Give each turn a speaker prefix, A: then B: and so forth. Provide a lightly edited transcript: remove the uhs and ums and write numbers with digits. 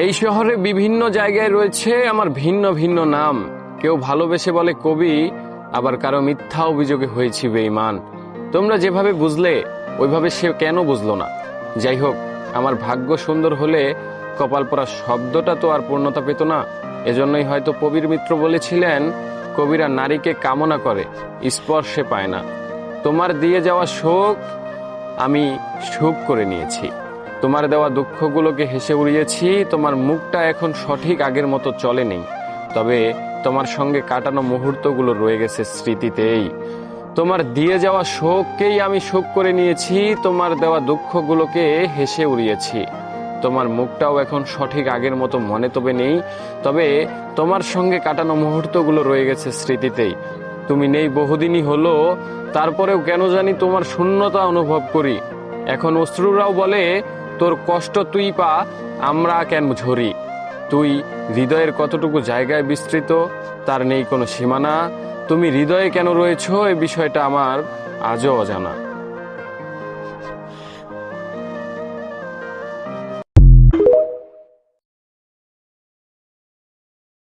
A: এই শহরে বিভিন্ন জায়গায় রয়েছে আমার ভিন্ন ভিন্ন নাম। কেউ ভালোবেসে বলে কবি, আবার কারো মিথ্যা অভিযোগে হয়েছি বেঈমান। তোমরা যেভাবে বুঝলে ওইভাবে সে কেন বুঝলো না? যাই হোক, আমার ভাগ্য সুন্দর হলে কপাল পোড়া শব্দটা তো আর পূর্ণতা পেত না। এজন্যই হয়তো কবির মিত্র বলেছিলেন, কবিরা নারীকে কামনা করে, স্পর্শে পায় না। তোমার দিয়ে যাওয়া শোক আমি সুখ করে নিয়েছি, তোমার দেওয়া দুঃখগুলোকে হেসে উড়িয়েছি। তোমার মুখটা এখন সঠিক আগের মতো চলে নেই, তবে তোমার সঙ্গে কাটানো মুহূর্তগুলো রয়ে গেছে স্মৃতিতেই। তোমার দিয়ে যাওয়া শোককেই আমি সুখ করে নিয়েছি, তোমার দেওয়া দুঃখগুলোকে হেসে উড়িয়েছি। তোমার মুখটাও এখন সঠিক আগের মতো মনে তবে নেই, তবে তোমার সঙ্গে কাটানো মুহূর্তগুলো রয়ে গেছে স্মৃতিতেই। তুমি নেই বহুদিনই হলো, তারপরেও কেন জানি তোমার শূন্যতা অনুভব করি। এখন অশ্রুরাও বলে, তোর কষ্ট তুই পা, আমরা কেন ঝরি। তুই হৃদয়ের কতটুকু জায়গায় বিস্তৃত তার নেই কোনো সীমানা। তুমি হৃদয়ে কেন রয়েছো, এই বিষয়টা আমার আজও অজানা।